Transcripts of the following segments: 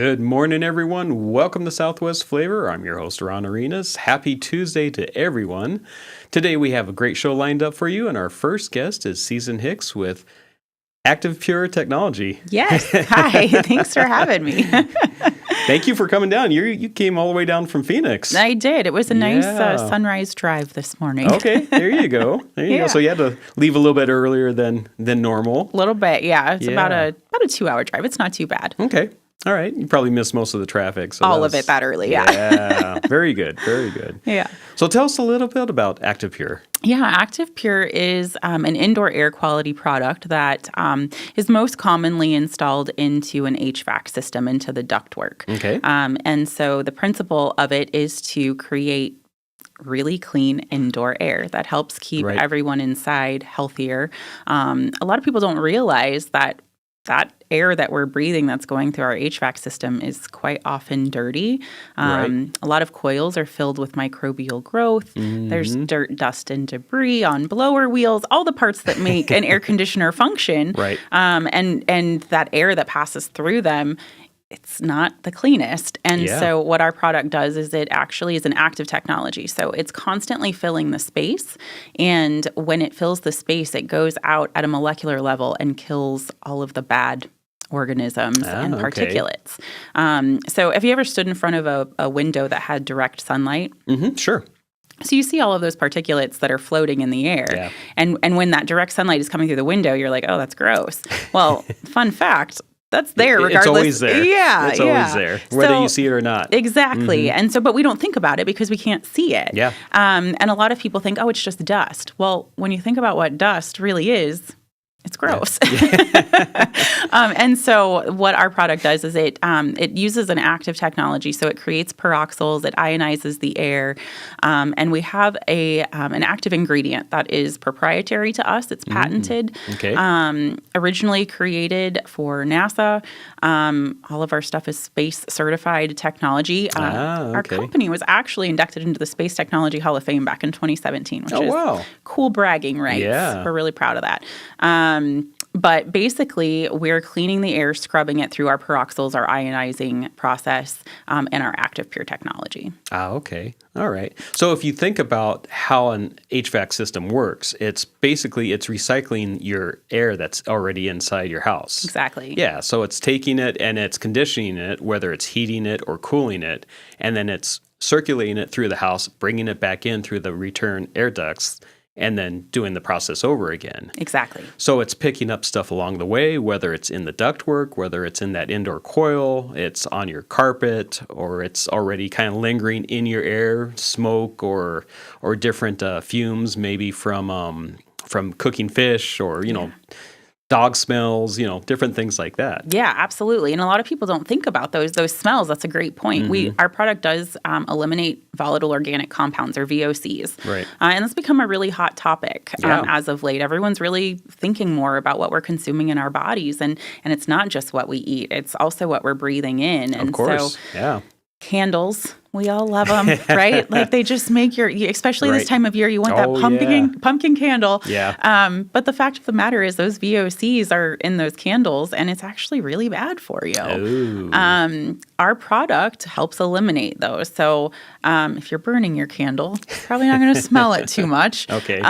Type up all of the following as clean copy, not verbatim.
Good morning, everyone. Welcome to Southwest Flavor. I'm your host, Ron Arenas. Happy Tuesday to everyone. Today we have a great show lined up for you, and our first guest is Season Hicks with Active Pure Technology. Yes. Hi. Thanks for having me. Thank you for coming down. You came all the way down from Phoenix. I did. It was a nice sunrise drive this morning. Okay, there you go. There you go. So you had to leave a little bit earlier than normal. A little bit, yeah. It's about a 2-hour drive. It's not too bad. Okay. All right. You probably missed most of the traffic. So all of it that early, yeah. Yeah. Very good. Very good. Yeah. So tell us a little bit about Active Pure. Yeah, Active Pure is an indoor air quality product that is most commonly installed into an HVAC system, into the ductwork. Okay. And so the principle of it is to create really clean indoor air that helps keep everyone inside healthier. A lot of people don't realize that air that we're breathing that's going through our HVAC system is quite often dirty. A lot of coils are filled with microbial growth. Mm-hmm. There's dirt, dust, and debris on blower wheels, all the parts that make an air conditioner function. Right. And that air that passes through them, it's not the cleanest. And so what our product does is it actually is an active technology. So it's constantly filling the space. And when it fills the space, it goes out at a molecular level and kills all of the bad organisms and particulates. So have you ever stood in front of a window that had direct sunlight? Mm-hmm, sure. So you see all of those particulates that are floating in the air. Yeah. And when that direct sunlight is coming through the window, you're like, oh, that's gross. Well, fun fact, that's there regardless. It's always there. Yeah, it's always there, whether you see it or not. Exactly. Mm-hmm. And so, but we don't think about it because we can't see it. Yeah. And a lot of people think, oh, it's just dust. Well, when you think about what dust really is, it's gross. Yeah. And so what our product does is it uses an active technology. So it creates peroxyls, it ionizes the air, and we have an active ingredient that is proprietary to us. It's patented. Okay. Originally created for NASA. All of our stuff is space certified technology. Our company was actually inducted into the Space Technology Hall of Fame back in 2017, which is cool bragging rights. Yeah. We're really proud of that. But basically, we're cleaning the air, scrubbing it through our peroxyls, our ionizing process, and our Active Pure technology. Okay. All right. So if you think about how an HVAC system works, it's recycling your air that's already inside your house. Exactly. Yeah. So it's taking it and it's conditioning it, whether it's heating it or cooling it, and then it's circulating it through the house, bringing it back in through the return air ducts, and then doing the process over again. Exactly. So it's picking up stuff along the way, whether it's in the ductwork, whether it's in that indoor coil, it's on your carpet, or it's already kind of lingering in your air, smoke or different fumes, maybe from cooking fish or, dog smells, different things like that. Yeah, absolutely. And a lot of people don't think about those smells. That's a great point. Mm-hmm. Our product does eliminate volatile organic compounds, or VOCs. Right. And that's become a really hot topic as of late. Everyone's really thinking more about what we're consuming in our bodies. And it's not just what we eat. It's also what we're breathing in. And of course. So candles, we all love them, right? Like they just make especially this time of year, you want that pumpkin candle. Yeah. But the fact of the matter is those VOCs are in those candles, and it's actually really bad for you. Ooh. Our product helps eliminate those. So if you're burning your candle, you're probably not going to smell it too much. Okay.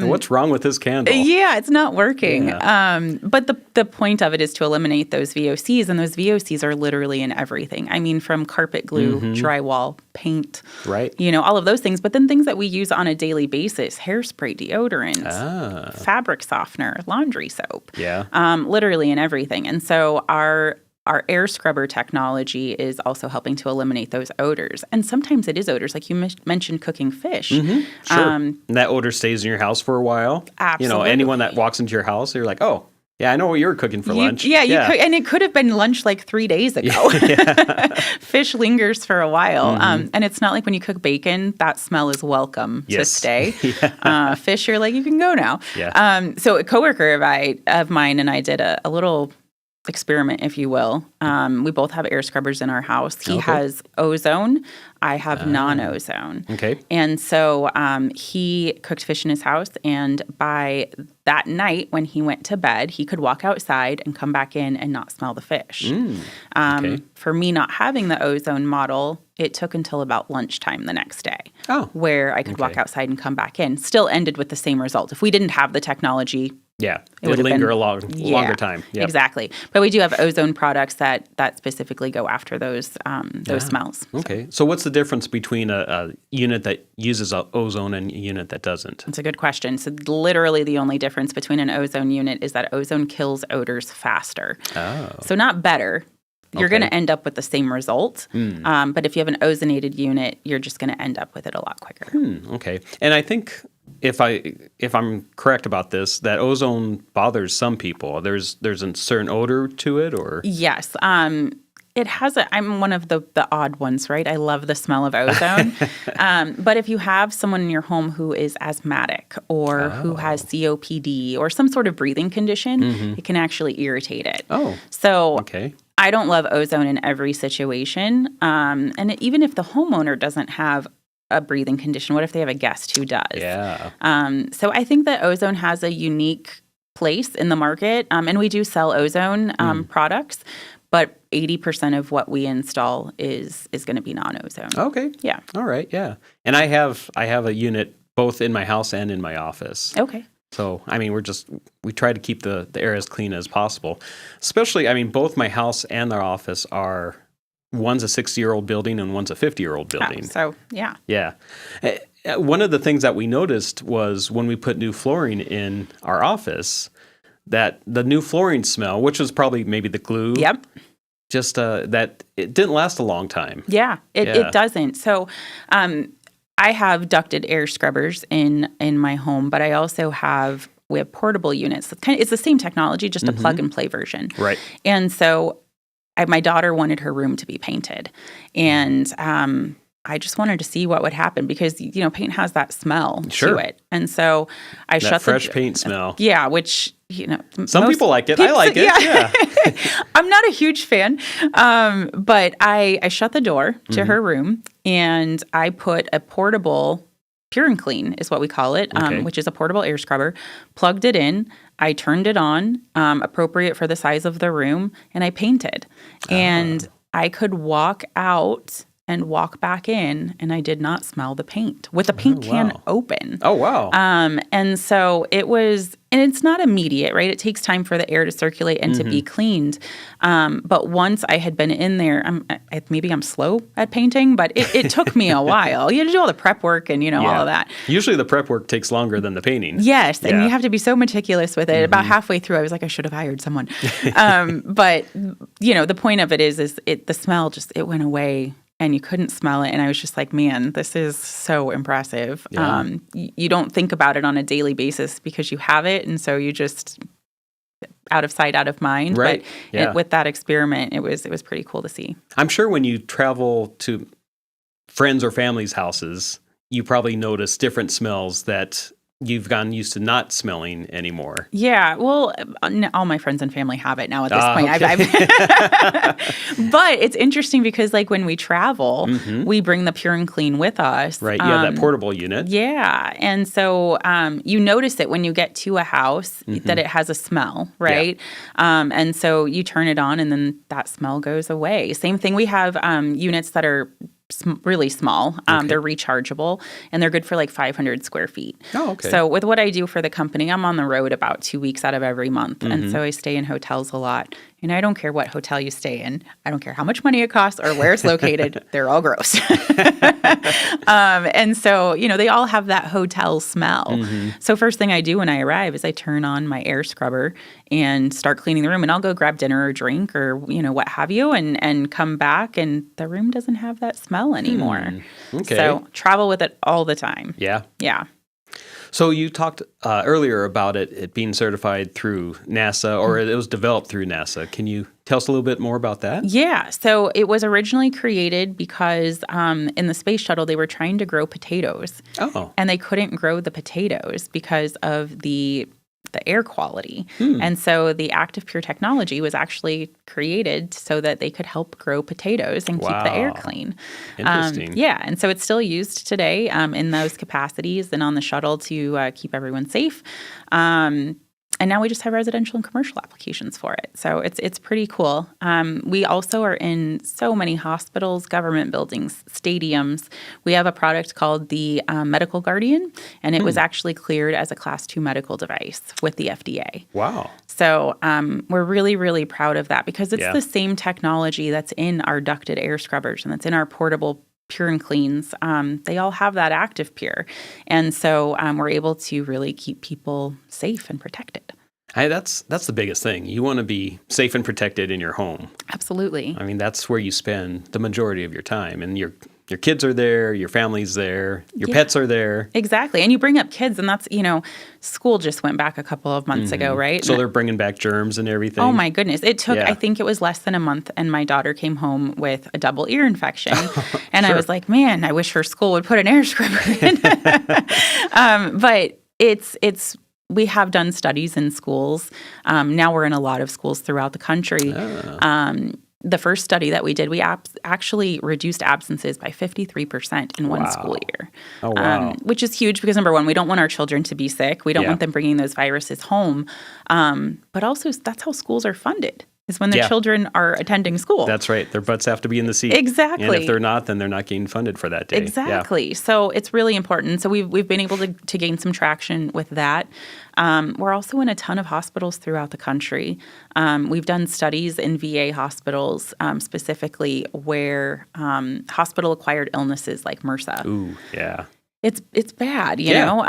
What's wrong with this candle? Yeah, it's not working. Yeah. But the point of it is to eliminate those VOCs, and those VOCs are literally in everything. I mean, from carpet glue, drywall, paint, all of those things. But then things that we use on a daily basis, hairspray, deodorant, fabric softener, laundry soap, literally in everything. And so our air scrubber technology is also helping to eliminate those odors. And sometimes it is odors, like you mentioned cooking fish. Mm-hmm. Sure. And that odor stays in your house for a while. Absolutely. Anyone that walks into your house, you're like, oh, yeah, I know what you were cooking for lunch. Yeah, could, and it could have been lunch like 3 days ago. Fish lingers for a while. Mm-hmm. And it's not like when you cook bacon, that smell is welcome to stay. Fish, you're like, you can go now. Yeah. So a coworker of mine and I did a little experiment, if you will. We both have air scrubbers in our house. He Okay. has ozone. I have non-ozone. Okay. And so he cooked fish in his house, and by that night when he went to bed, he could walk outside and come back in and not smell the fish. Okay. For me not having the ozone model, it took until about lunchtime the next day where I could walk outside and come back in. Still ended with the same result. If we didn't have the technology, Yeah, it would linger been, a longer time. Yep. Exactly. But we do have ozone products that specifically go after those smells. Okay. So what's the difference between a unit that uses ozone and a unit that doesn't? That's a good question. So literally the only difference between an ozone unit is that ozone kills odors faster. Oh. So not better. You're going to end up with the same result. But if you have an ozonated unit, you're just going to end up with it a lot quicker. Okay. And I think if I'm correct about this, that ozone bothers some people. There's a certain odor to it, or yes. It has I'm one of the odd ones, right? I love the smell of ozone. But if you have someone in your home who is asthmatic or who has COPD or some sort of breathing condition, it can actually irritate it. Oh. So Okay. I don't love ozone in every situation. And even if the homeowner doesn't have a breathing condition, what if they have a guest who does? Yeah. So I think that ozone has a unique place in the market. And we do sell ozone products, but 80% of what we install is going to be non-ozone. Okay. Yeah. All right. Yeah. And I have a unit both in my house and in my office. Okay. So, I mean, we try to keep the air as clean as possible. Especially, I mean, both my house and our office one's a 60-year-old building and one's a 50-year-old building. So, yeah. Yeah. One of the things that we noticed was when we put new flooring in our office, that the new flooring smell, which was probably maybe the glue. Yep. Just that it didn't last a long time. Yeah, it doesn't. So, I have ducted air scrubbers in my home, but I also we have portable units. It's the same technology, just a plug and play version. Right. And so my daughter wanted her room to be painted, and I just wanted to see what would happen because paint has that smell to it, and so I shut fresh paint smell. Yeah, which some people like it. I like it. Yeah. I'm not a huge fan, but I shut the door to her room and I put a portable Pure and Clean is what we call it, which is a portable air scrubber, plugged it in. I turned it on, appropriate for the size of the room, and I painted. And I could walk out and walk back in, and I did not smell the paint with the paint can open. Oh, wow. And so it was, and it's not immediate, right? It takes time for the air to circulate and to be cleaned. But once I had been in there, maybe I'm slow at painting, but it took me a while. You had to do all the prep work and, all of that. Usually the prep work takes longer than the painting. Yes, and you have to be so meticulous with it. About halfway through, I was like, I should have hired someone. But, the point of it is the smell it went away. And you couldn't smell it. And I was just like, man, this is so impressive. Yeah. You don't think about it on a daily basis because you have it. And so you just out of sight, out of mind. Right. But with that experiment, it was pretty cool to see. I'm sure when you travel to friends or family's houses, you probably notice different smells that you've gotten used to not smelling anymore. Yeah, well, all my friends and family have it now at this point. Okay. But it's interesting because, when we travel, we bring the Pure and Clean with us. Right, that portable unit. Yeah, and so you notice it when you get to a house that it has a smell, right? Yeah. And so you turn it on, and then that smell goes away. Same thing, we have units that are really small. They're rechargeable, and they're good for 500 square feet. Oh, okay. So with what I do for the company, I'm on the road about 2 weeks out of every month. And so I stay in hotels a lot. And I don't care what hotel you stay in. I don't care how much money it costs or where it's located. They're all gross. And so, they all have that hotel smell. So first thing I do when I arrive is I turn on my air scrubber and start cleaning the room. And I'll go grab dinner or drink or, what have you, and come back. And the room doesn't have that smell anymore. Okay. So travel with it all the time. Yeah. Yeah. So you talked earlier about it being certified through NASA, or it was developed through NASA. Can you tell us a little bit more about that? Yeah. So it was originally created because in the space shuttle, they were trying to grow potatoes. Oh. And they couldn't grow the potatoes because of the the air quality. And so the Active Pure technology was actually created so that they could help grow potatoes and keep the air clean. Interesting. And so it's still used today in those capacities and on the shuttle to keep everyone safe. And now we just have residential and commercial applications for it. So it's pretty cool. We also are in so many hospitals, government buildings, stadiums. We have a product called the Medical Guardian, and it was actually cleared as a Class 2 medical device with the FDA. Wow. So we're really, really proud of that because it's the same technology that's in our ducted air scrubbers and that's in our portable Pure and Cleans. They all have that Active Pure. And so we're able to really keep people safe and protected. That's the biggest thing. You want to be safe and protected in your home. Absolutely. I mean, that's where you spend the majority of your time. And your kids are there, your family's there, your pets are there. Exactly. And you bring up kids, and that's, school just went back a couple of months ago, right? So they're bringing back germs and everything. Oh, my goodness. It took, I think it was less than a month, and my daughter came home with a double ear infection. And I was like, man, I wish her school would put an air scrubber in. But we have done studies in schools. Now we're in a lot of schools throughout the country. The first study that we did, we actually reduced absences by 53% in one school year. Oh, wow. Which is huge because, number one, we don't want our children to be sick. We don't want them bringing those viruses home. But also, that's how schools are funded, is when their children are attending school. That's right. Their butts have to be in the seat. Exactly. And if they're not, then they're not getting funded for that day. Exactly. Yeah. So it's really important. So we've been able to gain some traction with that. We're also in a ton of hospitals throughout the country. We've done studies in VA hospitals, specifically where hospital-acquired illnesses like MRSA. Ooh, yeah. It's bad, you know?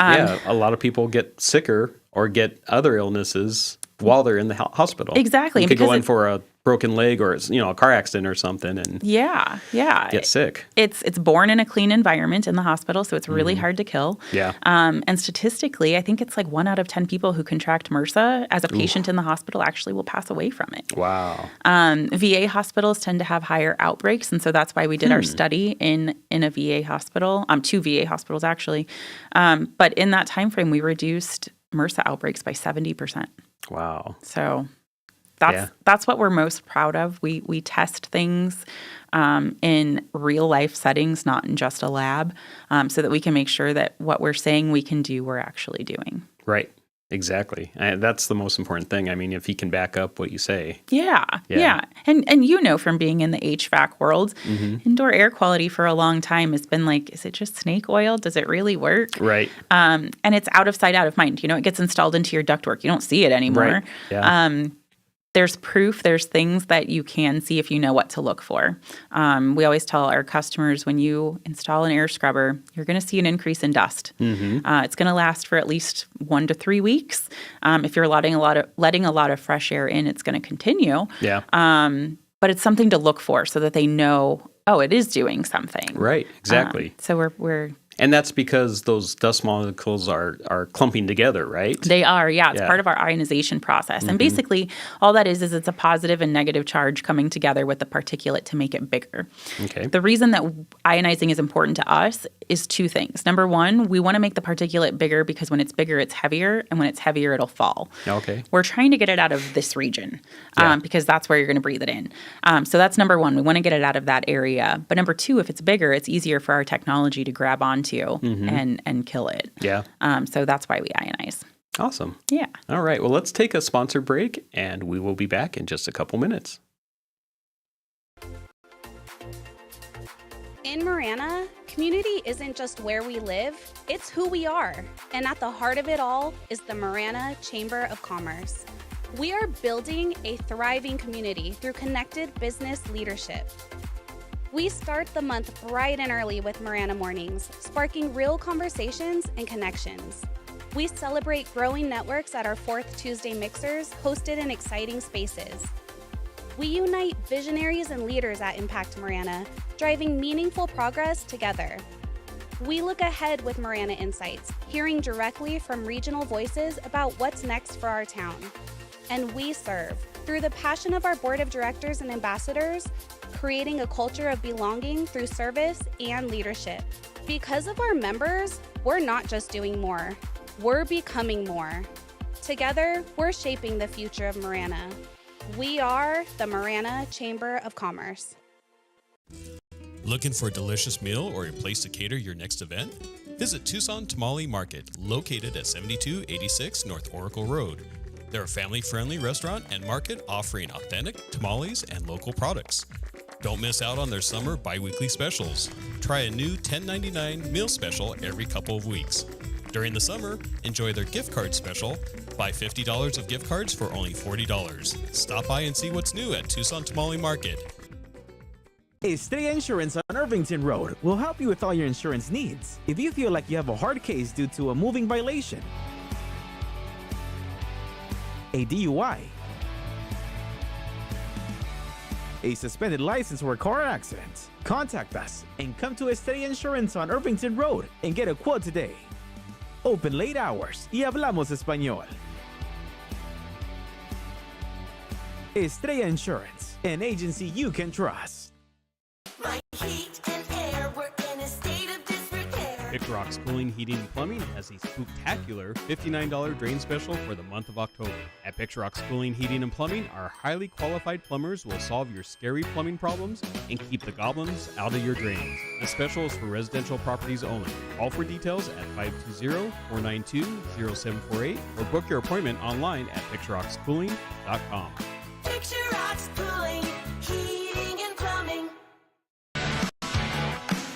A lot of people get sicker or get other illnesses while they're in the hospital. Exactly. You could go in for a broken leg or a car accident or something and get sick. It's born in a clean environment in the hospital, so it's really hard to kill. Yeah. And statistically, I think it's like 1 out of 10 people who contract MRSA as a patient in the hospital actually will pass away from it. Wow. VA hospitals tend to have higher outbreaks, and so that's why we did our study in a VA hospital, 2 VA hospitals actually. But in that time frame, we reduced MRSA outbreaks by 70%. Wow. So that's what we're most proud of. We test things in real life settings, not in just a lab, so that we can make sure that what we're saying we can do, we're actually doing. Right. Exactly. That's the most important thing. I mean, if he can back up what you say. Yeah. And from being in the HVAC world, indoor air quality for a long time has been like, is it just snake oil? Does it really work? Right. And it's out of sight, out of mind. It gets installed into your ductwork. You don't see it anymore. Right. Yeah. There's proof, there's things that you can see if you know what to look for. We always tell our customers, when you install an air scrubber, you're going to see an increase in dust. It's going to last for at least 1 to 3 weeks. If you're letting a lot of fresh air in, it's going to continue. Yeah. But it's something to look for so that they know, it is doing something. Right. Exactly. So we're And that's because those dust molecules are clumping together, right? They are, yeah. It's part of our ionization process. And basically, all that is it's a positive and negative charge coming together with the particulate to make it bigger. Okay. The reason that ionizing is important to us is 2 things. Number one, we want to make the particulate bigger because when it's bigger, it's heavier. And when it's heavier, it'll fall. Okay. We're trying to get it out of this region because that's where you're going to breathe it in. So that's number one. We want to get it out of that area. But number 2, if it's bigger, it's easier for our technology to grab onto and kill it. Yeah. So that's why we ionize. Awesome. Yeah. All right. Well, let's take a sponsor break, and we will be back in just a couple minutes. In Marana, community isn't just where we live, it's who we are. And at the heart of it all is the Marana Chamber of Commerce. We are building a thriving community through connected business leadership. We start the month bright and early with Marana Mornings, sparking real conversations and connections. We celebrate growing networks at our 4th Tuesday mixers, hosted in exciting spaces. We unite visionaries and leaders at Impact Marana, driving meaningful progress together. We look ahead with Marana Insights, hearing directly from regional voices about what's next for our town. And we serve, through the passion of our board of directors and ambassadors, creating a culture of belonging through service and leadership. Because of our members, we're not just doing more, we're becoming more. Together, we're shaping the future of Marana. We are the Marana Chamber of Commerce. Looking for a delicious meal or a place to cater your next event? Visit Tucson Tamale Market, located at 7286 North Oracle Road. They're a family-friendly restaurant and market offering authentic tamales and local products. Don't miss out on their summer bi-weekly specials. Try a new $10.99 meal special every couple of weeks. During the summer, enjoy their gift card special. Buy $50 of gift cards for only $40. Stop by and see what's new at Tucson Tamale Market. Estrella Insurance on Irvington Road will help you with all your insurance needs. If you feel like you have a hard case due to a moving violation, a DUI, a suspended license or a car accident, contact us and come to Estrella Insurance on Irvington Road and get a quote today. Open late hours y hablamos español. Estrella Insurance, an agency you can trust. My heat and air were in a state of disrepair. Picrock's Cooling, Heating, and Plumbing has a spectacular $59 drain special for the month of October. At Picrock's Cooling, Heating, and Plumbing, our highly qualified plumbers will solve your scary plumbing problems and keep the goblins out of your drains. This special is for residential properties only. Call for details at 520-492-0748 or book your appointment online at picturerockscooling.com. Picture Rocks Cooling, Heating, and Plumbing.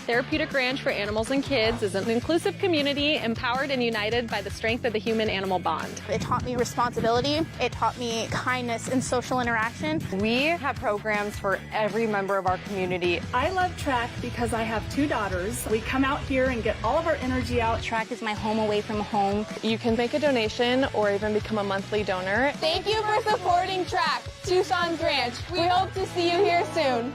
Therapeutic Ranch for Animals and Kids is an inclusive community empowered and united by the strength of the human-animal bond. It taught me responsibility. It taught me kindness and social interaction. We have programs for every member of our community. I love track because I have 2 daughters. We come out here and get all of our energy out. Track is my home away from home. You can make a donation or even become a monthly donor. Thank you for supporting Track, Tucson's Ranch. We hope to see you here soon.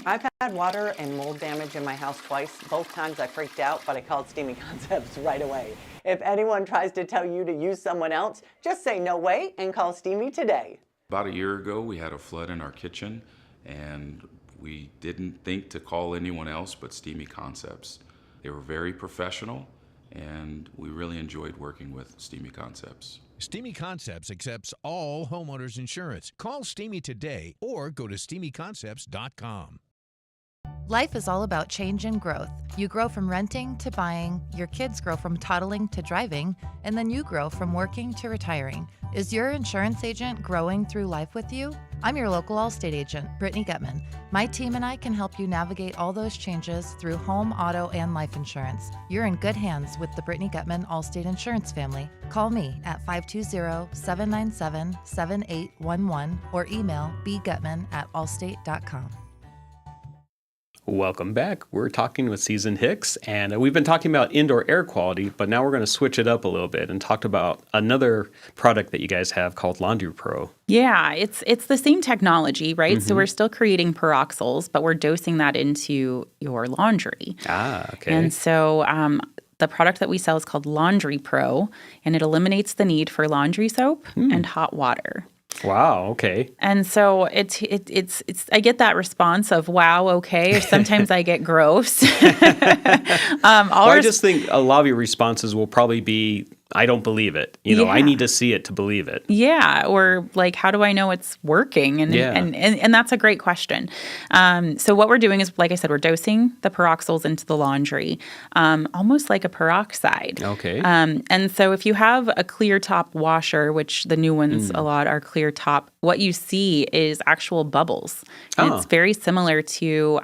I've had water and mold damage in my house twice. Both times I freaked out, but I called Steamy Concepts right away. If anyone tries to tell you to use someone else, just say no way and call Steamy today. About a year ago, we had a flood in our kitchen, and we didn't think to call anyone else but Steamy Concepts. They were very professional, and we really enjoyed working with Steamy Concepts. Steamy Concepts accepts all homeowners insurance. Call Steamy today or go to steamyconcepts.com. Life is all about change and growth. You grow from renting to buying, your kids grow from toddling to driving, and then you grow from working to retiring. Is your insurance agent growing through life with you? I'm your local Allstate agent, Brittany Gutman. My team and I can help you navigate all those changes through home, auto, and life insurance. You're in good hands with the Brittany Gutman Allstate Insurance family. Call me at 520-797-7811 or email bgutman@allstate.com. Welcome back. We're talking with Season Hicks, and we've been talking about indoor air quality, but now we're going to switch it up a little bit and talk about another product that you guys have called Laundry Pro. Yeah, it's the same technology, right? Mm-hmm. So we're still creating peroxyls, but we're dosing that into your laundry. Ah, okay. And so the product that we sell is called Laundry Pro, and it eliminates the need for laundry soap and hot water. Wow, okay. And so it's I get that response of wow, okay, or sometimes I get gross. I just think a lot of your responses will probably be, I don't believe it. I need to see it to believe it. Yeah, or like, how do I know it's working? And that's a great question. So what we're doing is, like I said, we're dosing the peroxyls into the laundry, almost like a peroxide. Okay. And so if you have a clear top washer, which the new ones a lot are clear top, what you see is actual bubbles. And it's very similar to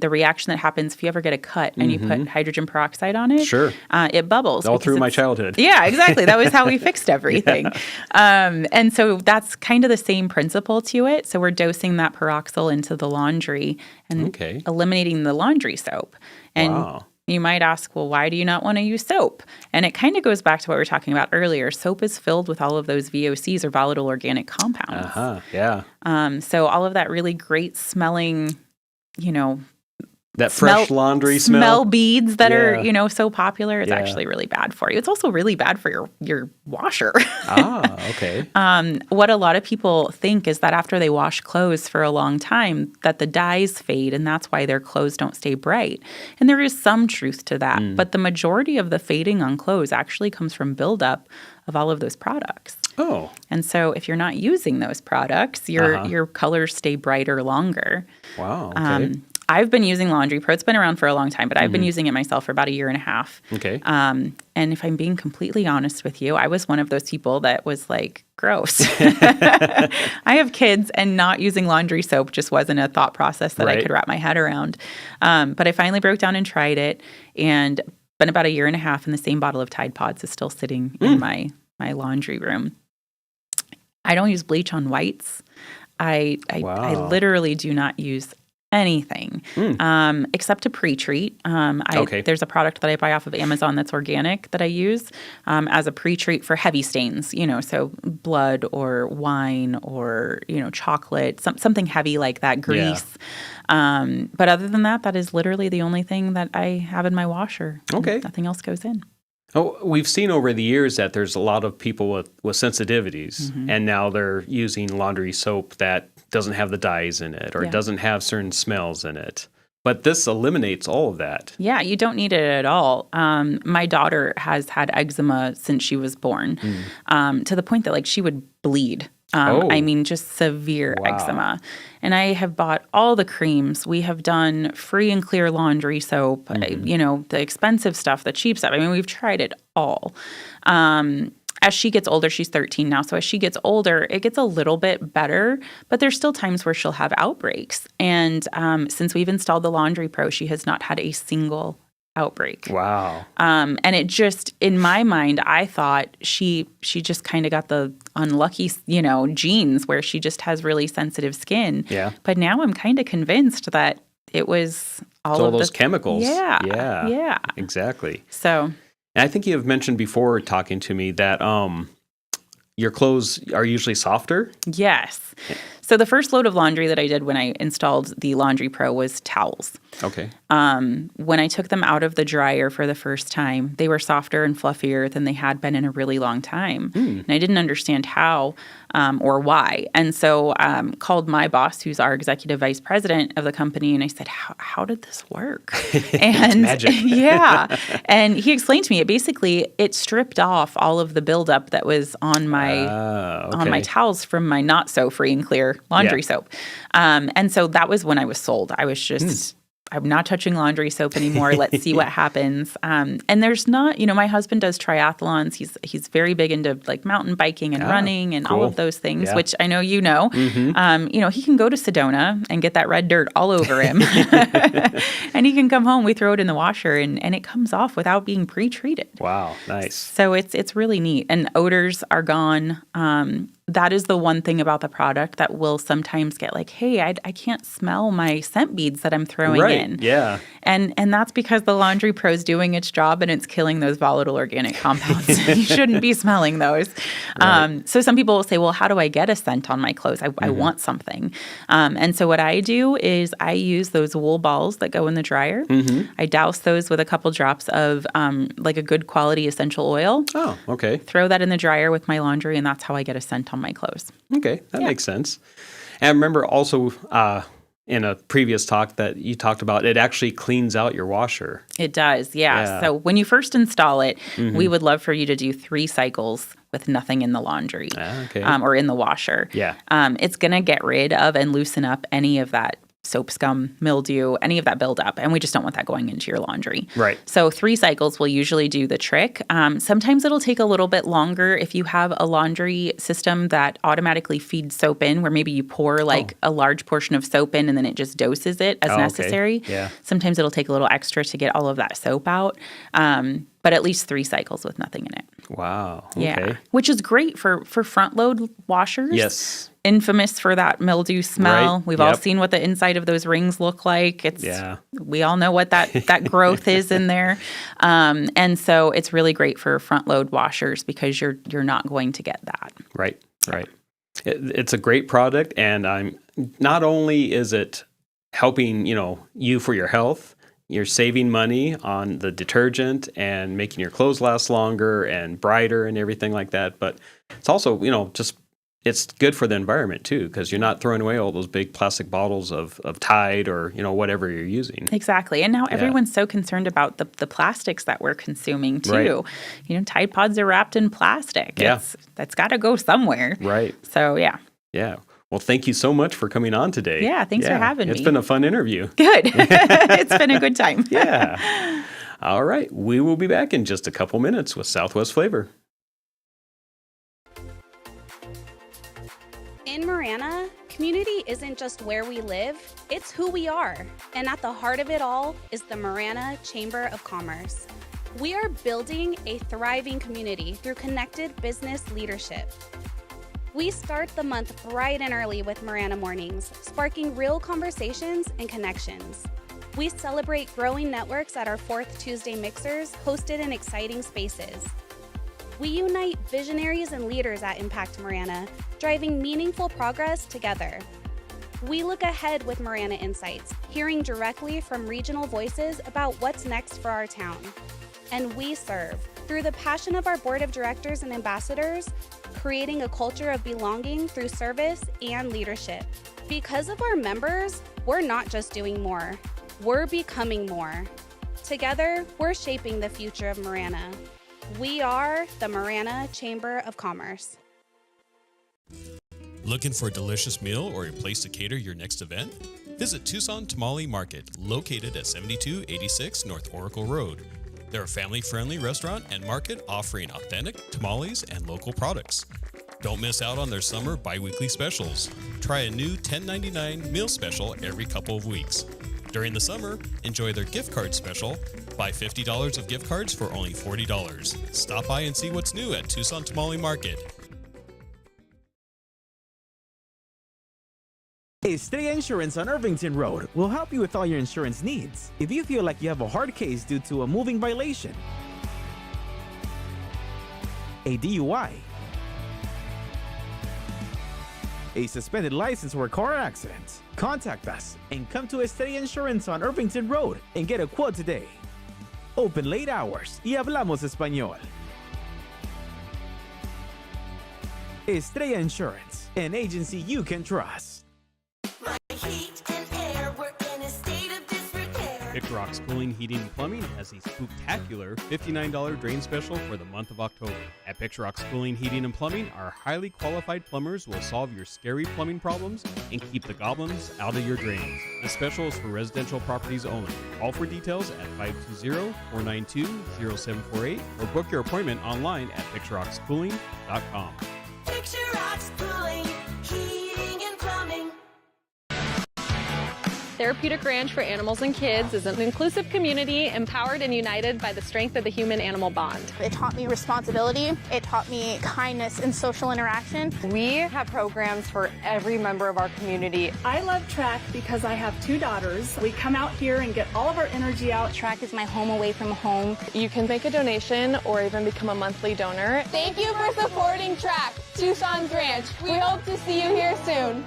the reaction that happens if you ever get a cut and you put hydrogen peroxide on it. Sure. It bubbles. All through my childhood. Yeah, exactly. That was how we fixed everything. And so that's kind of the same principle to it. So we're dosing that peroxyl into the laundry and eliminating the laundry soap. And you might ask, well, why do you not want to use soap? And it kind of goes back to what we were talking about earlier. Soap is filled with all of those VOCs, or volatile organic compounds. Yeah. So all of that really great smelling, That fresh laundry smell beads that are, so popular. It's actually really bad for you. It's also really bad for your washer. Okay. What a lot of people think is that after they wash clothes for a long time, that the dyes fade, and that's why their clothes don't stay bright. And there is some truth to that, but the majority of the fading on clothes actually comes from buildup of all of those products. Oh. And so if you're not using those products, your colors stay brighter longer. Wow. Okay. I've been using Laundry Pro. It's been around for a long time, but I've been using it myself for about a year and a half. Okay. And if I'm being completely honest with you, I was one of those people that was like, gross. I have kids, and not using laundry soap just wasn't a thought process that I could wrap my head around. But I finally broke down and tried it, and been about a year and a half, and the same bottle of Tide Pods is still sitting in my laundry room. I don't use bleach on whites. I literally do not use anything except to pre-treat. There's a product that I buy off of Amazon that's organic that I use as a pre-treat for heavy stains, so blood or wine or, chocolate, something heavy like that, grease. Yeah. But other than that, that is literally the only thing that I have in my washer. Okay. Nothing else goes in. Oh, we've seen over the years that there's a lot of people with sensitivities, and now they're using laundry soap that doesn't have the dyes in it or doesn't have certain smells in it. But this eliminates all of that. Yeah, you don't need it at all. My daughter has had eczema since she was born, to the point that she would bleed. I mean, just severe eczema. And I have bought all the creams. We have done free and clear laundry soap, the expensive stuff, the cheap stuff. I mean, we've tried it all. As she gets older, she's 13 now. So as she gets older, it gets a little bit better, but there's still times where she'll have outbreaks. And since we've installed the Laundry Pro, she has not had a single outbreak. Wow. And it just, in my mind, I thought she just kind of got the unlucky, genes where she just has really sensitive skin. Yeah. But now I'm kind of convinced that it was all of those chemicals. Yeah. Yeah. Yeah. Exactly. So. And I think you have mentioned before talking to me that your clothes are usually softer. Yes. So the first load of laundry that I did when I installed the Laundry Pro was towels. Okay. When I took them out of the dryer for the first time, they were softer and fluffier than they had been in a really long time. And I didn't understand how or why. And so called my boss, who's our executive vice president of the company, and I said, how did this work? And magic. Yeah. And he explained to me, it stripped off all of the buildup that was on my towels from my not so free and clear laundry soap. And so that was when I was sold. I was just, I'm not touching laundry soap anymore. Let's see what happens. And there's not, my husband does triathlons. He's very big into mountain biking and running and all of those things, which I know you know. He can go to Sedona and get that red dirt all over him. And he can come home, we throw it in the washer, and it comes off without being pre-treated. Wow, nice. So it's really neat. And odors are gone. That is the one thing about the product that will sometimes get hey, I can't smell my scent beads that I'm throwing in. Yeah. And that's because the Laundry Pro is doing its job and it's killing those volatile organic compounds. You shouldn't be smelling those. Right. So some people will say, well, how do I get a scent on my clothes? I want something. And so what I do is I use those wool balls that go in the dryer. I douse those with a couple drops of a good quality essential oil. Oh, okay. Throw that in the dryer with my laundry, and that's how I get a scent on my clothes. Okay, that makes sense. And I remember also in a previous talk that you talked about, it actually cleans out your washer. It does, yeah. So when you first install it, we would love for you to do 3 cycles with nothing in the laundry or in the washer. Yeah. It's going to get rid of and loosen up any of that soap scum, mildew, any of that buildup. And we just don't want that going into your laundry. Right. So 3 cycles will usually do the trick. Sometimes it'll take a little bit longer if you have a laundry system that automatically feeds soap in, where maybe you pour a large portion of soap in and then it just doses it as necessary. Yeah. Sometimes it'll take a little extra to get all of that soap out. But at least 3 cycles with nothing in it. Wow. Okay. Yeah. Which is great for front load washers. Yes. Infamous for that mildew smell. Right. We've all seen what the inside of those rings look like. We all know what that growth is in there. And so it's really great for front load washers because you're not going to get that. Right. It's a great product, and not only is it helping, you for your health. You're saving money on the detergent and making your clothes last longer and brighter and everything like that. But it's also, it's good for the environment too, because you're not throwing away all those big plastic bottles of Tide or, whatever you're using. Exactly. And now everyone's so concerned about the plastics that we're consuming too. Right. Tide Pods are wrapped in plastic. Yeah. That's got to go somewhere. Right. So, yeah. Yeah. Well, thank you so much for coming on today. Yeah, thanks for having me. It's been a fun interview. Good. It's been a good time. Yeah. All right. We will be back in just a couple minutes with Southwest Flavor. In Marana, community isn't just where we live, it's who we are. And at the heart of it all is the Marana Chamber of Commerce. We are building a thriving community through connected business leadership. We start the month bright and early with Marana Mornings, sparking real conversations and connections. We celebrate growing networks at our 4th Tuesday mixers, hosted in exciting spaces. We unite visionaries and leaders at Impact Marana, driving meaningful progress together. We look ahead with Marana Insights, hearing directly from regional voices about what's next for our town. And we serve through the passion of our board of directors and ambassadors, creating a culture of belonging through service and leadership. Because of our members, we're not just doing more, we're becoming more. Together, we're shaping the future of Marana. We are the Marana Chamber of Commerce. Looking for a delicious meal or a place to cater your next event? Visit Tucson Tamale Market, located at 7286 North Oracle Road. They're a family-friendly restaurant and market offering authentic tamales and local products. Don't miss out on their summer bi-weekly specials. Try a new $10.99 meal special every couple of weeks. During the summer, enjoy their gift card special. Buy $50 of gift cards for only $40. Stop by and see what's new at Tucson Tamale Market. Estrella Insurance on Irvington Road will help you with all your insurance needs. If you feel like you have a hard case due to a moving violation, a DUI, a suspended license or a car accident, contact us and come to Estrella Insurance on Irvington Road and get a quote today. Open late hours y hablamos español. Estrella Insurance, an agency you can trust. Heat and air, we're in a state of disrepair. Big Rock's Cooling, Heating, and Plumbing has a spooktacular $59 drain special for the month of October. At Picture Rock's Cooling, Heating, and Plumbing, our highly qualified plumbers will solve your scary plumbing problems and keep the goblins out of your drains. This special is for residential properties only. Call for details at 520-492-0748 or book your appointment online at picturerockscooling.com. Picture Rocks Cooling, Heating, and Plumbing. Therapeutic Ranch for Animals and Kids is an inclusive community empowered and united by the strength of the human-animal bond. It taught me responsibility. It taught me kindness and social interaction. We have programs for every member of our community. I love track because I have 2 daughters. We come out here and get all of our energy out. Track is my home away from home. You can make a donation or even become a monthly donor. Thank you for supporting Track, Tucson's Ranch. We hope to see you here soon.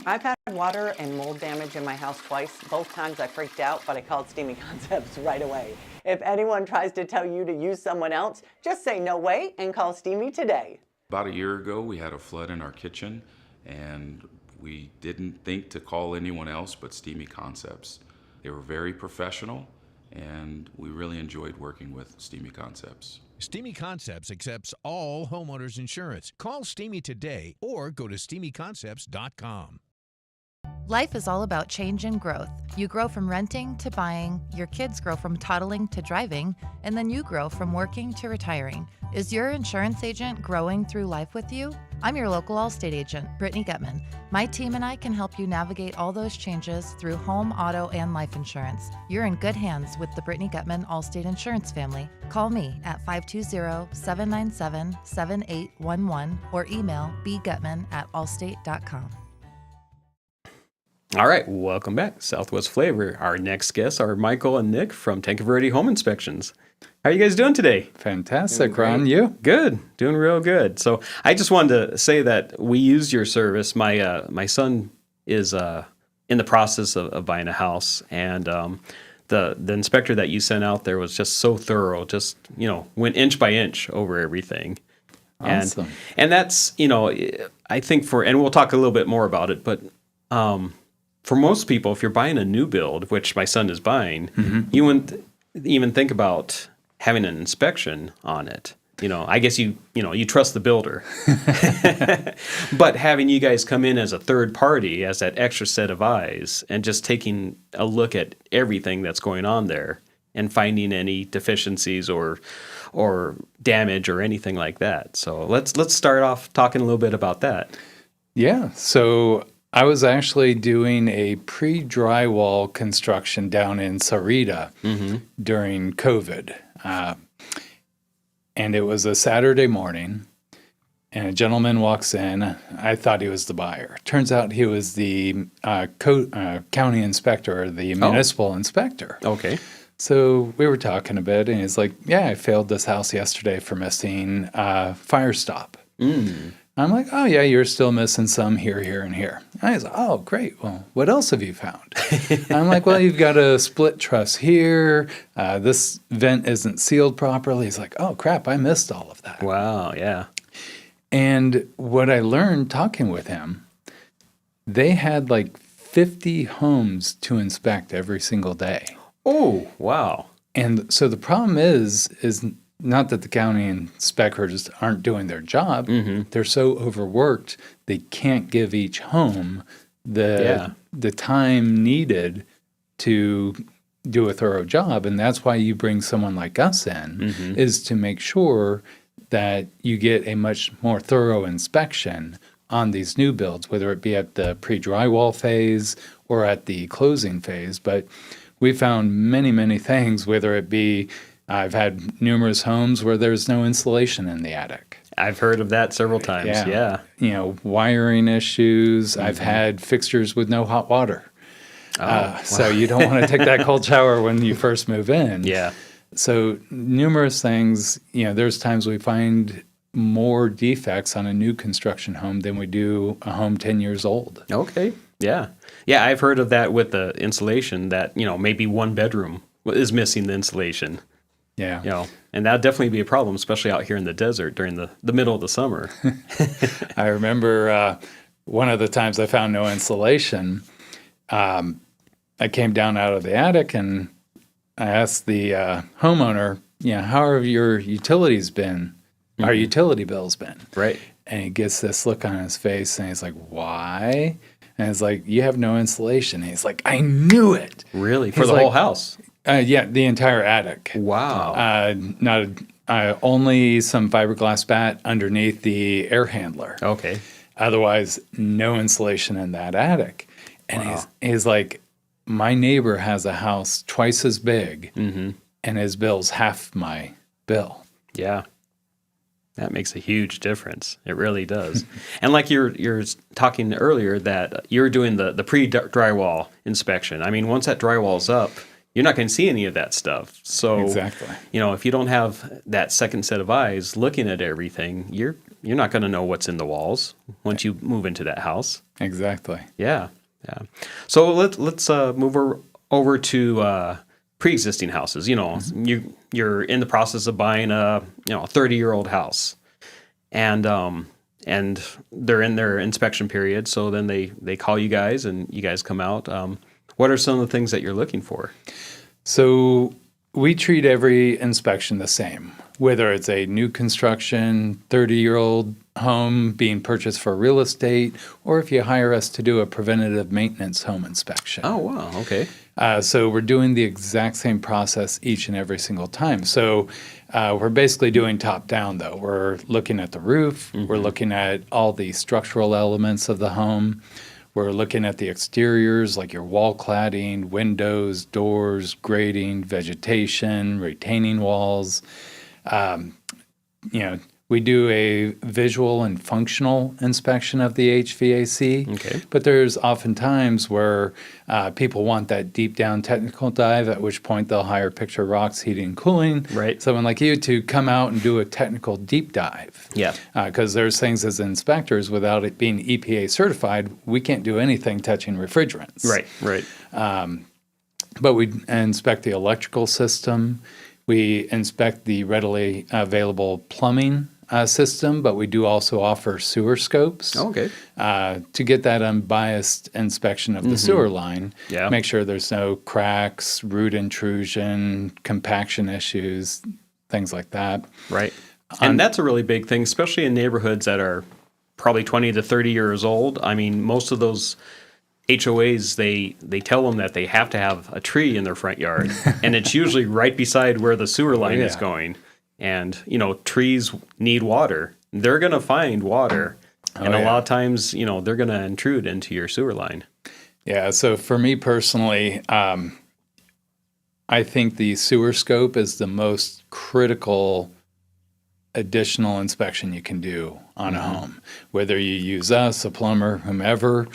I've had water and mold damage in my house twice. Both times I freaked out, but I called Steamy Concepts right away. If anyone tries to tell you to use someone else, just say no way and call Steamy today. About a year ago, we had a flood in our kitchen, and we didn't think to call anyone else but Steamy Concepts. They were very professional, and we really enjoyed working with Steamy Concepts. Steamy Concepts accepts all homeowners insurance. Call Steamy today or go to steamyconcepts.com. Life is all about change and growth. You grow from renting to buying, your kids grow from toddling to driving, and then you grow from working to retiring. Is your insurance agent growing through life with you? I'm your local Allstate agent, Brittany Gutman. My team and I can help you navigate all those changes through home, auto, and life insurance. You're in good hands with the Brittany Gutman Allstate Insurance family. Call me at 520-797-7811 or email bgutman@allstate.com. All right, welcome back, Southwest Flavor. Our next guests are Michael and Nick from Tanque Verde Home Inspections. How are you guys doing today? Fantastic, Ron. You? Good, doing real good. So I just wanted to say that we use your service. My son is in the process of buying a house, and the inspector that you sent out there was just so thorough, just went inch by inch over everything. Awesome. And that's, I think and we'll talk a little bit more about it, but for most people, if you're buying a new build, which my son is buying, you wouldn't even think about having an inspection on it. I guess you trust the builder. But having you guys come in as a third party, as that extra set of eyes, and just taking a look at everything that's going on there and finding any deficiencies or damage or anything like that. So let's start off talking a little bit about that. Yeah. So I was actually doing a pre-drywall construction down in Sarita during COVID. And it was a Saturday morning, and a gentleman walks in. I thought he was the buyer. Turns out he was the county inspector, or the municipal inspector. Okay. So we were talking a bit, and he's like, yeah, I failed this house yesterday for missing fire stop. I'm like, oh, yeah, you're still missing some here, and here. And he's like, oh, great. Well, what else have you found? I'm like, well, you've got a split truss here. This vent isn't sealed properly. He's like, oh, crap, I missed all of that. Wow, yeah. And what I learned talking with him, they had like 50 homes to inspect every single day. Oh, wow. And so the problem is not that the county inspectors aren't doing their job. They're so overworked, they can't give each home the time needed to do a thorough job. And that's why you bring someone like us in, is to make sure that you get a much more thorough inspection on these new builds, whether it be at the pre-drywall phase or at the closing phase. But we found many, many things, whether it be I've had numerous homes where there's no insulation in the attic. I've heard of that several times, yeah. Wiring issues. I've had fixtures with no hot water. So you don't want to take that cold shower when you first move in. Yeah. So numerous things. There's times we find more defects on a new construction home than we do a home 10 years old. Okay, yeah. Yeah, I've heard of that with the insulation, that, maybe one bedroom is missing the insulation. Yeah. And that'd definitely be a problem, especially out here in the desert during the middle of the summer. I remember one of the times I found no insulation, I came down out of the attic and I asked the homeowner, how have your utilities been? Our utility bills been? Right. And he gets this look on his face and he's like, why? And it's like, you have no insulation. And he's like, I knew it. Really? For the whole house? Yeah, the entire attic. Wow. Only some fiberglass bat underneath the air handler. Okay. Otherwise, no insulation in that attic. And he's like, my neighbor has a house twice as big, and his bill's half my bill. Yeah. That makes a huge difference. It really does. And like you're talking earlier, that you're doing the pre-drywall inspection. I mean, once that drywall's up, you're not going to see any of that stuff. So, exactly. If you don't have that second set of eyes looking at everything, you're not going to know what's in the walls once you move into that house. Exactly. Yeah. So let's move over to pre-existing houses. You're in the process of buying a 30-year-old house, and they're in their inspection period. So then they call you guys, and you guys come out. What are some of the things that you're looking for? So we treat every inspection the same, whether it's a new construction, 30-year-old home being purchased for real estate, or if you hire us to do a preventative maintenance home inspection. Oh, wow. Okay. So we're doing the exact same process each and every single time. So we're basically doing top-down, though. We're looking at the roof. We're looking at all the structural elements of the home. We're looking at the exteriors, like your wall cladding, windows, doors, grading, vegetation, retaining walls. We We do a visual and functional inspection of the HVAC. Okay. But there's often times where people want that deep down technical dive, at which point they'll hire Picture Rocks Heating and Cooling, someone like you, to come out and do a technical deep dive. Yeah. Because there's things as inspectors, without it being EPA certified, we can't do anything touching refrigerants. Right. But we inspect the electrical system. We inspect the readily available plumbing system, but we do also offer sewer scopes to get that unbiased inspection of the sewer line. Yeah. Make sure there's no cracks, root intrusion, compaction issues, things like that. Right. And that's a really big thing, especially in neighborhoods that are probably 20 to 30 years old. I mean, most of those HOAs, they tell them that they have to have a tree in their front yard, and it's usually right beside where the sewer line is going. And, trees need water. They're going to find water. And a lot of times, they're going to intrude into your sewer line. Yeah, so for me personally, I think the sewer scope is the most critical additional inspection you can do on a home. Whether you use us, a plumber, whomever,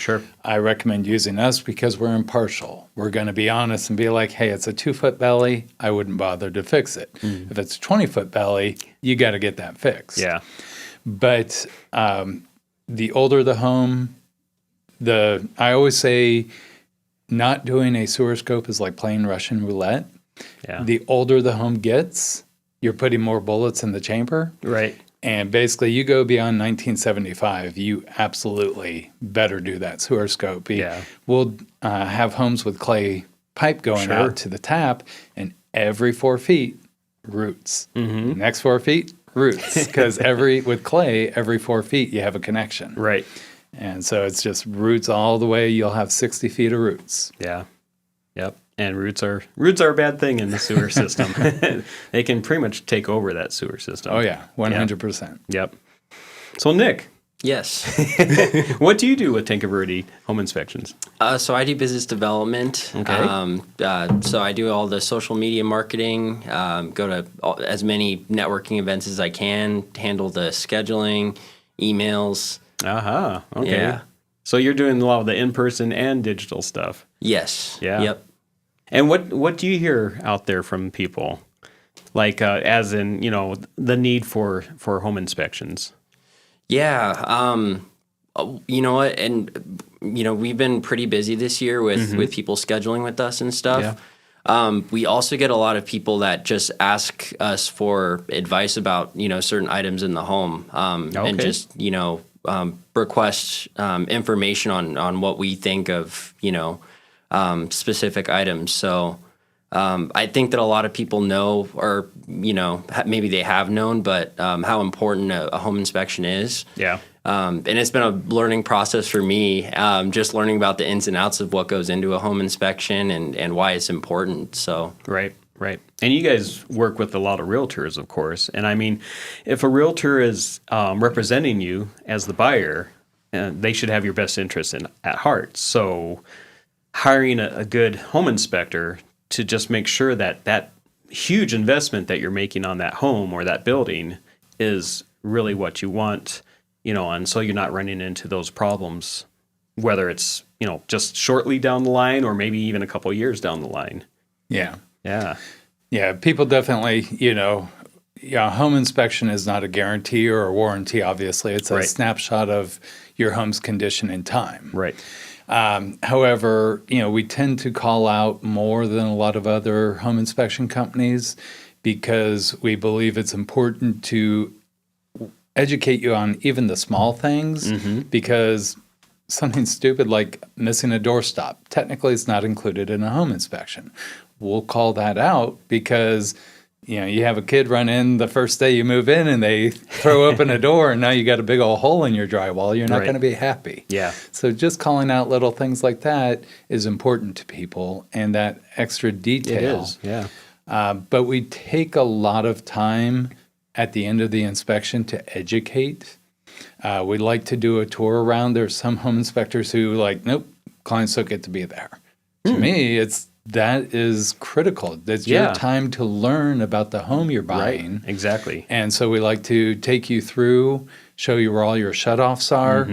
I recommend using us because we're impartial. We're going to be honest and be like, hey, it's a 2-foot belly. I wouldn't bother to fix it. If it's a 20-foot belly, you got to get that fixed. Yeah. But the older the home, I always say not doing a sewer scope is like playing Russian roulette. Yeah. The older the home gets, you're putting more bullets in the chamber. Right. And basically, you go beyond 1975, you absolutely better do that sewer scope. Yeah. We'll have homes with clay pipe going out to the tap, and every 4 feet, roots. Next 4 feet, roots. Because with clay, every 4 feet, you have a connection. Right. And so it's just roots all the way. You'll have 60 feet of roots. Yeah. Yep. And roots are a bad thing in the sewer system. They can pretty much take over that sewer system. Oh, yeah. 100%. Yep. So, Nick. Yes. What do you do with Tanque Verde home inspections? So I do business development. Okay. So I do all the social media marketing, go to as many networking events as I can, handle the scheduling, emails. Aha. Okay. Yeah. So you're doing a lot of the in-person and digital stuff. Yes. Yeah. Yep. And what do you hear out there from people? Like, as in, the need for home inspections? Yeah. You know what? And, we've been pretty busy this year with people scheduling with us and stuff. Yeah. We also get a lot of people that just ask us for advice about, certain items in the home. And just, request information on what we think of, specific items. So I think that a lot of people know, or maybe they have known, but how important a home inspection is. Yeah. And it's been a learning process for me, just learning about the ins and outs of what goes into a home inspection and why it's important. So right. And you guys work with a lot of realtors, of course. And I mean, if a realtor is representing you as the buyer, they should have your best interest at heart. So hiring a good home inspector to just make sure that huge investment that you're making on that home or that building is really what you want, and so you're not running into those problems, whether it's, just shortly down the line or maybe even a couple years down the line. Yeah. Yeah. People definitely, home inspection is not a guarantee or a warranty, obviously. It's a snapshot of your home's condition in time. Right. However, we tend to call out more than a lot of other home inspection companies because we believe it's important to educate you on even the small things because something stupid like missing a doorstop, technically it's not included in a home inspection. We'll call that out because you have a kid run in the first day you move in and they throw open a door and now you got a big old hole in your drywall. You're not going to be happy. Yeah. So just calling out little things like that is important to people and that extra detail. It is, yeah. But we take a lot of time at the end of the inspection to educate. We like to do a tour around. There's some home inspectors who nope, clients don't get to be there. To me, it's that is critical. That's your time to learn about the home you're buying. Right, exactly. And so we like to take you through, show you where all your shutoffs are,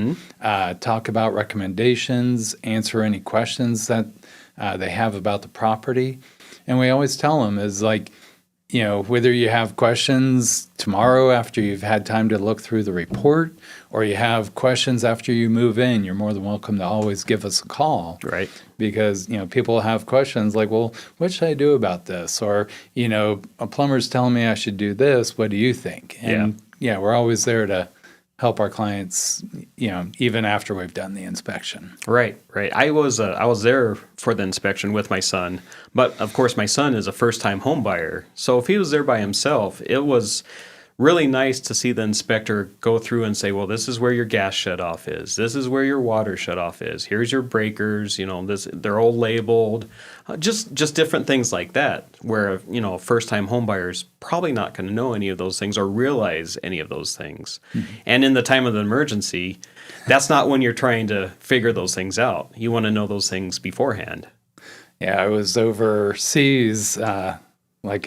talk about recommendations, answer any questions that they have about the property. And we always tell them is like, you know, whether you have questions tomorrow after you've had time to look through the report, or you have questions after you move in, you're more than welcome to always give us a call. Right. Because, you know, people have questions like, well, what should I do about this? Or, you know, a plumber's telling me I should do this. What do you think? And yeah, we're always there to help our clients, you know, even after we've done the inspection. Right. I was there for the inspection with my son, but of course my son is a first-time home buyer. So if he was there by himself, it was really nice to see the inspector go through and say, well, this is where your gas shutoff is. This is where your water shutoff is. Here's your breakers. You know, they're all labeled. Just different things like that, where, you know, a first-time home buyer is probably not going to know any of those things or realize any of those things. And in the time of the emergency, that's not when you're trying to figure those things out. You want to know those things beforehand. Yeah, I was overseas like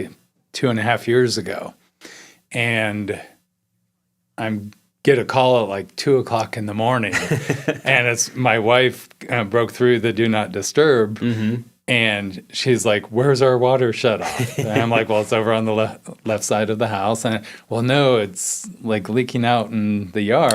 2.5 years ago. And I get a call at like 2:00 in the morning, and it's my wife broke through the do not disturb, and she's like, "Where's our water shut off?" And I'm like, "Well, it's over on the left side of the house." And well, no, it's like leaking out in the yard.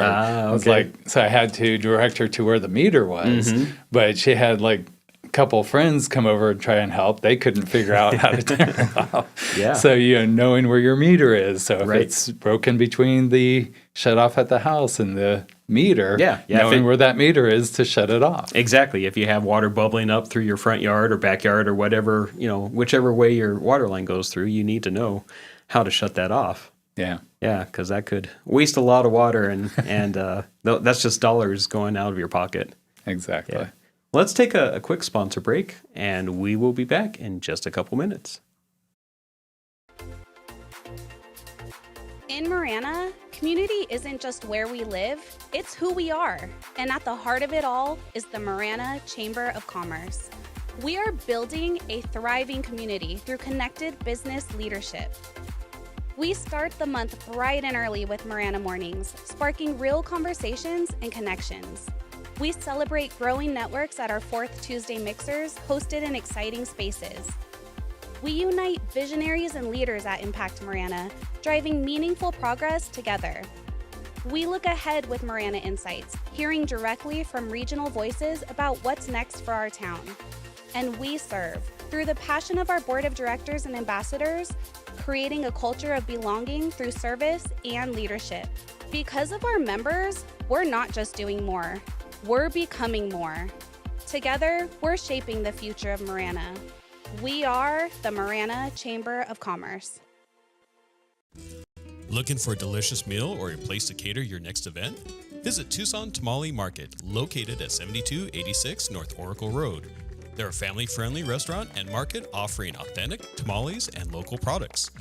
It's like, so I had to direct her to where the meter was, but she had like couple friends come over and try and help. They couldn't figure out how to turn it off. Yeah. So, you know, knowing where your meter is. So if it's broken between the shut off at the house and the meter, knowing where that meter is to shut it off. Exactly. If you have water bubbling up through your front yard or backyard or whatever, you know, whichever way your water line goes through, you need to know how to shut that off. Yeah. Yeah, because that could waste a lot of water, and that's just dollars going out of your pocket. Exactly. Yeah. Let's take a quick sponsor break, and we will be back in just a couple minutes. In Marana, community isn't just where we live, it's who we are. And at the heart of it all is the Marana Chamber of Commerce. We are building a thriving community through connected business leadership. We start the month bright and early with Marana Mornings, sparking real conversations and connections. We celebrate growing networks at our 4th Tuesday mixers, hosted in exciting spaces. We unite visionaries and leaders at Impact Marana, driving meaningful progress together. We look ahead with Marana Insights, hearing directly from regional voices about what's next for our town. And we serve, through the passion of our board of directors and ambassadors, creating a culture of belonging through service and leadership. Because of our members, we're not just doing more. We're becoming more. Together, we're shaping the future of Marana. We are the Marana Chamber of Commerce. Looking for a delicious meal or a place to cater your next event? Visit Tucson Tamale Market, located at 7286 North Oracle Road. They're a family-friendly restaurant and market offering authentic tamales and local products.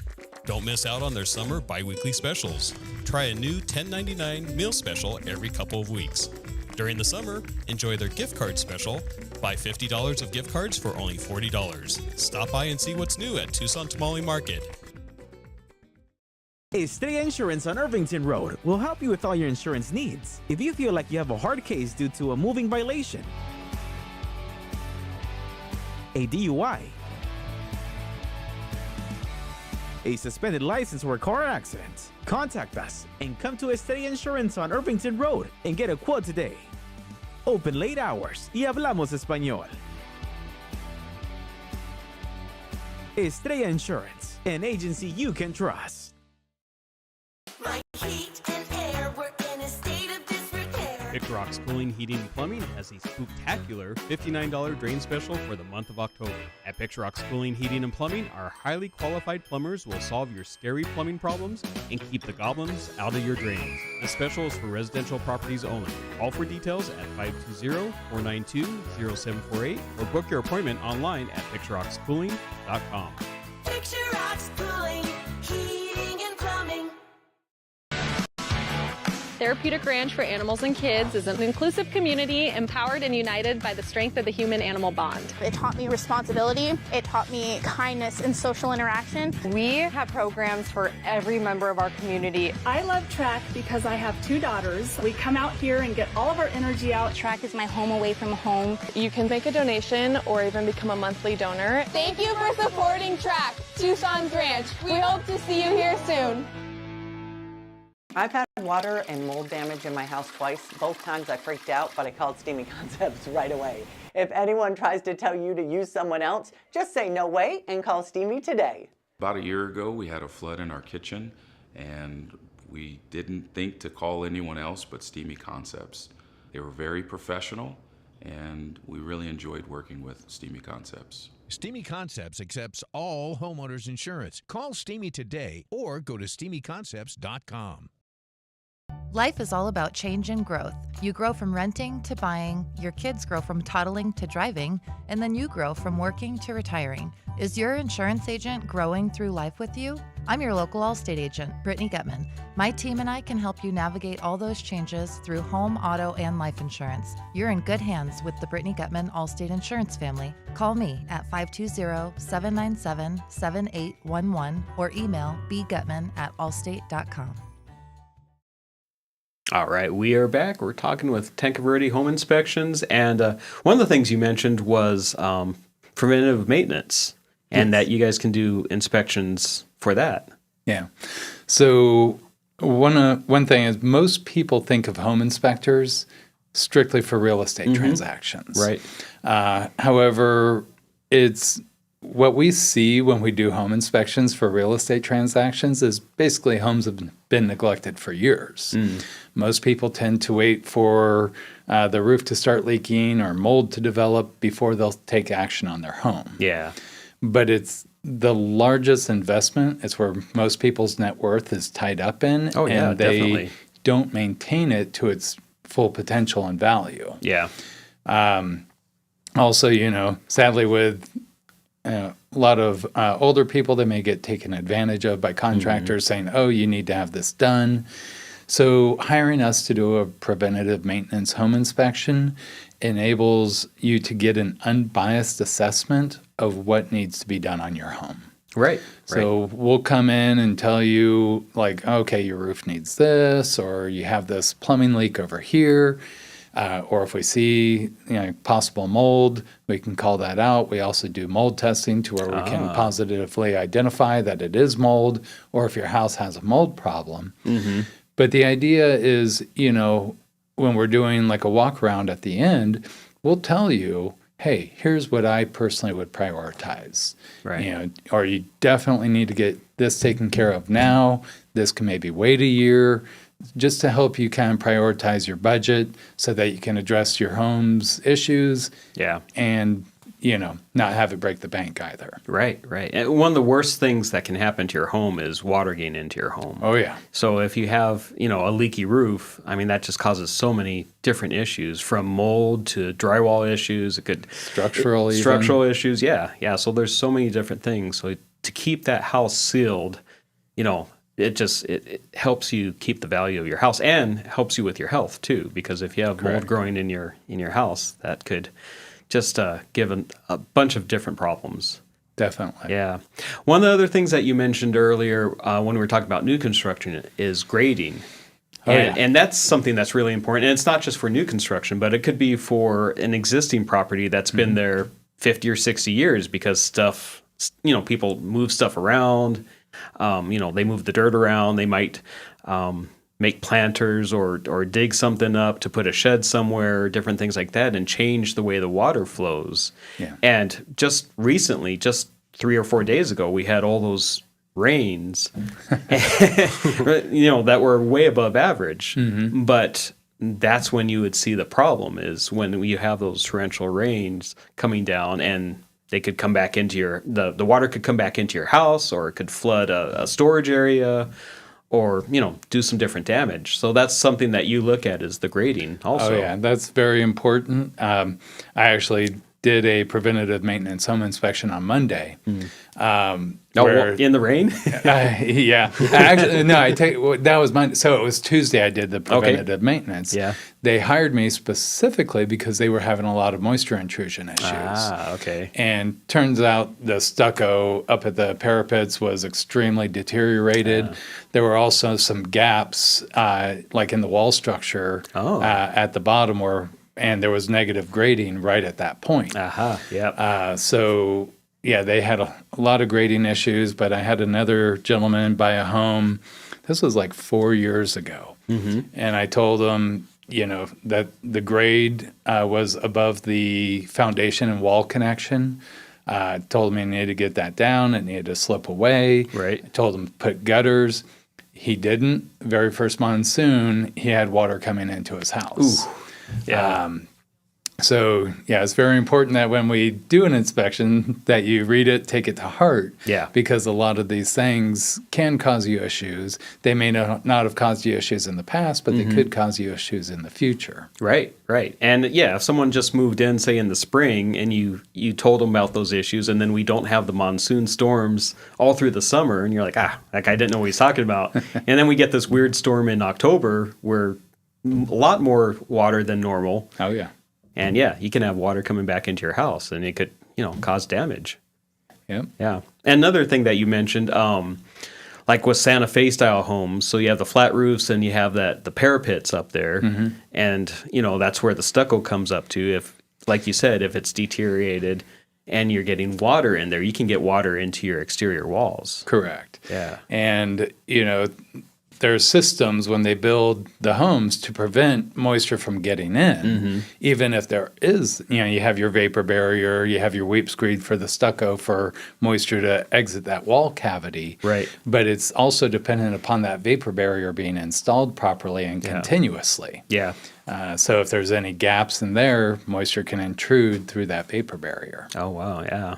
Don't miss out on their summer bi-weekly specials. Try a new $10.99 meal special every couple of weeks. During the summer, enjoy their gift card special. Buy $50 of gift cards for only $40. Stop by and see what's new at Tucson Tamale Market. Estrella Insurance on Irvington Road will help you with all your insurance needs. If you feel like you have a hard case due to a moving violation, a DUI, a suspended license or car accident, contact us and come to Estrella Insurance on Irvington Road and get a quote today. Open late hours y hablamos español. Estrella Insurance, an agency you can trust. My heat and air were in a state of disrepair. Picture Rock's Cooling, Heating, and Plumbing has a spectacular $59 drain special for the month of October. At Picture Rock's Cooling, Heating, and Plumbing, our highly qualified plumbers will solve your scary plumbing problems and keep the goblins out of your drains. This special is for residential properties only. Call for details at 520-492-0748 or book your appointment online at picturerockscooling.com. Picture Rocks Cooling, Heating, and Plumbing. Therapeutic Ranch for Animals and Kids is an inclusive community empowered and united by the strength of the human-animal bond. It taught me responsibility. It taught me kindness and social interaction. We have programs for every member of our community. I love track because I have 2 daughters. We come out here and get all of our energy out. Track is my home away from home. You can make a donation or even become a monthly donor. Thank you for supporting Track, Tucson's Ranch. We hope to see you here soon. I've had water and mold damage in my house twice. Both times I freaked out, but I called Steamy Concepts right away. If anyone tries to tell you to use someone else, just say no way and call Steamy today. About a year ago, we had a flood in our kitchen, and we didn't think to call anyone else but Steamy Concepts. They were very professional, and we really enjoyed working with Steamy Concepts. Steamy Concepts accepts all homeowners insurance. Call Steamy today or go to steamyconcepts.com. Life is all about change and growth. You grow from renting to buying, your kids grow from toddling to driving, and then you grow from working to retiring. Is your insurance agent growing through life with you? I'm your local Allstate agent, Brittany Gutman. My team and I can help you navigate all those changes through home, auto, and life insurance. You're in good hands with the Brittany Gutman Allstate Insurance family. Call me at 520-797-7811 or email bgutman@allstate.com. All right, we are back. We're talking with Tanque Verde Home Inspections, and one of the things you mentioned was preventative maintenance, and that you guys can do inspections for that. Yeah. So one thing is most people think of home inspectors strictly for real estate transactions. Right. However, it's what we see when we do home inspections for real estate transactions is basically homes have been neglected for years. Most people tend to wait for the roof to start leaking or mold to develop before they'll take action on their home. Yeah. But it's the largest investment. It's where most people's net worth is tied up in. Oh, yeah, and they definitely. don't maintain it to its full potential and value. Yeah. Also, sadly with a lot of older people, they may get taken advantage of by contractors saying, oh, you need to have this done. So hiring us to do a preventative maintenance home inspection enables you to get an unbiased assessment of what needs to be done on your home. Right. So we'll come in and tell you, like, okay, your roof needs this, or you have this plumbing leak over here. Or if we see possible mold, we can call that out. We also do mold testing to where we can positively identify that it is mold, or if your house has a mold problem. But the idea is, when we're doing like a walk around at the end, we'll tell you, hey, here's what I personally would prioritize. Right. Or you definitely need to get this taken care of now. This can maybe wait a year, just to help you kind of prioritize your budget so that you can address your home's issues. Yeah. And, not have it break the bank either. Right. And one of the worst things that can happen to your home is water getting into your home. Oh, yeah. So if you have, a leaky roof, that just causes so many different issues, from mold to drywall issues. It could structural issues. Yeah. So there's so many different things. So to keep that house sealed, it helps you keep the value of your house and helps you with your health too. Because if you have mold growing in your house, that could just give a bunch of different problems. Definitely. Yeah. One of the other things that you mentioned earlier when we were talking about new construction is grading. And that's something that's really important. And it's not just for new construction, but it could be for an existing property that's been there 50 or 60 years because stuff, people move stuff around. They move the dirt around. They might make planters or dig something up to put a shed somewhere, different things like that, and change the way the water flows. Yeah. And just recently, just 3 or 4 days ago, we had all those rains, that were way above average. But that's when you would see the problem is when you have those torrential rains coming down and they could come back into the water could come back into your house, or it could flood a storage area, or, do some different damage. So that's something that you look at is the grading also. Oh, yeah, that's very important. I actually did a preventative maintenance home inspection on Monday. In the rain? Yeah. Actually, no, that was Monday. So it was Tuesday I did the preventative maintenance. Yeah. They hired me specifically because they were having a lot of moisture intrusion issues. Okay. And turns out the stucco up at the parapets was extremely deteriorated. There were also some gaps, like in the wall structure at the bottom and there was negative grading right at that point. So, yeah, they had a lot of grading issues, but I had another gentleman buy a home. This was like 4 years ago. And I told him, that the grade was above the foundation and wall connection. Told him he needed to get that down. It needed to slip away. Right. I told him to put gutters. He didn't. Very first monsoon, he had water coming into his house. Ooh. Yeah. So, yeah, it's very important that when we do an inspection that you read it, take it to heart. Yeah. Because a lot of these things can cause you issues. They may not have caused you issues in the past, but they could cause you issues in the future. Right. And yeah, if someone just moved in, say in the spring, and you told them about those issues, and then we don't have the monsoon storms all through the summer, and you're like, that guy didn't know what he's talking about. And then we get this weird storm in October where a lot more water than normal. Oh, yeah. And yeah, you can have water coming back into your house, and it could, cause damage. Yep. Yeah. And another thing that you mentioned, like with Santa Fe style homes, so you have the flat roofs and you have the parapets up there, and that's where the stucco comes up to. If, like you said, if it's deteriorated and you're getting water in there, you can get water into your exterior walls. Correct. Yeah. And there's systems when they build the homes to prevent moisture from getting in, even if there is, you have your vapor barrier, you have your weep screed for the stucco for moisture to exit that wall cavity. Right. But it's also dependent upon that vapor barrier being installed properly and continuously. Yeah. So if there's any gaps in there, moisture can intrude through that vapor barrier. Oh, wow. Yeah.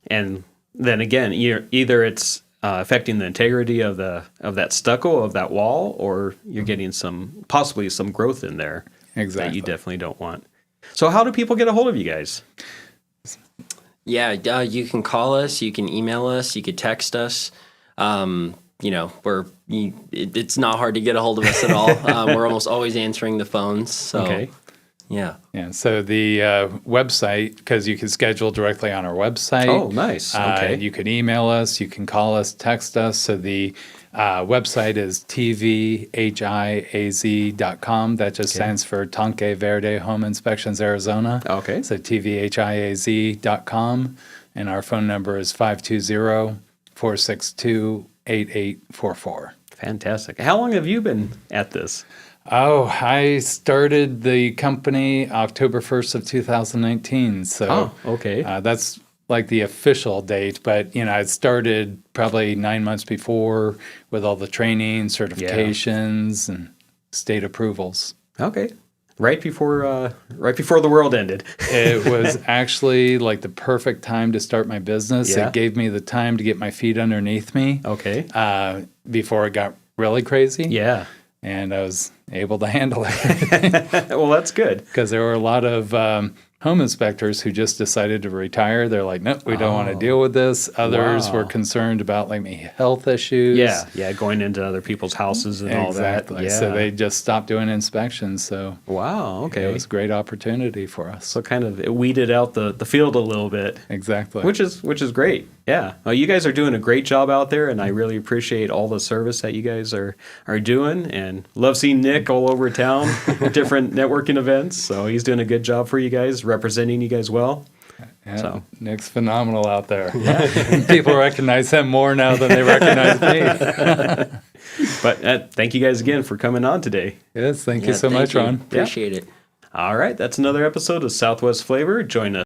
And then again, either it's affecting the integrity of that stucco of that wall, or you're getting possibly some growth in there that you definitely don't want. So how do people get a hold of you guys? Yeah, you can call us, you can email us, you could text us. It's not hard to get a hold of us at all. We're almost always answering the phones. So. Okay. Yeah. So the website, because you can schedule directly on our website. Oh, nice. Okay. You can email us, you can call us, text us. So the website is tvhiaz.com. That just stands for Tanque, Verde, Home Inspections, Arizona. Okay. So tvhiaz.com. And our phone number is 520-462-8844. Fantastic. How long have you been at this? Oh, I started the company October 1st of 2019. So okay. That's like the official date. But, I started probably 9 months before with all the training, certifications, and state approvals. Okay. Right before the world ended. It was actually like the perfect time to start my business. Yeah. It gave me the time to get my feet underneath me. Okay. Before it got really crazy. Yeah. And I was able to handle it. Well, that's good. Because there were a lot of home inspectors who just decided to retire. They're like, nope, we don't want to deal with this. Others were concerned about maybe health issues. Yeah, going into other people's houses and all that. Exactly. Yeah. So they just stopped doing inspections. So wow, okay. It was a great opportunity for us. So kind of it weeded out the field a little bit. Exactly. Which is great. Yeah. Well, you guys are doing a great job out there, and I really appreciate all the service that you guys are doing, and love seeing Nick all over town at different networking events. So he's doing a good job for you guys, representing you guys well. Yeah, so Nick's phenomenal out there. Yeah. People recognize him more now than they recognize me. But thank you guys again for coming on today. Yes, thank you so much, Ron. Appreciate it. All right, that's another episode of Southwest Flavor. Join us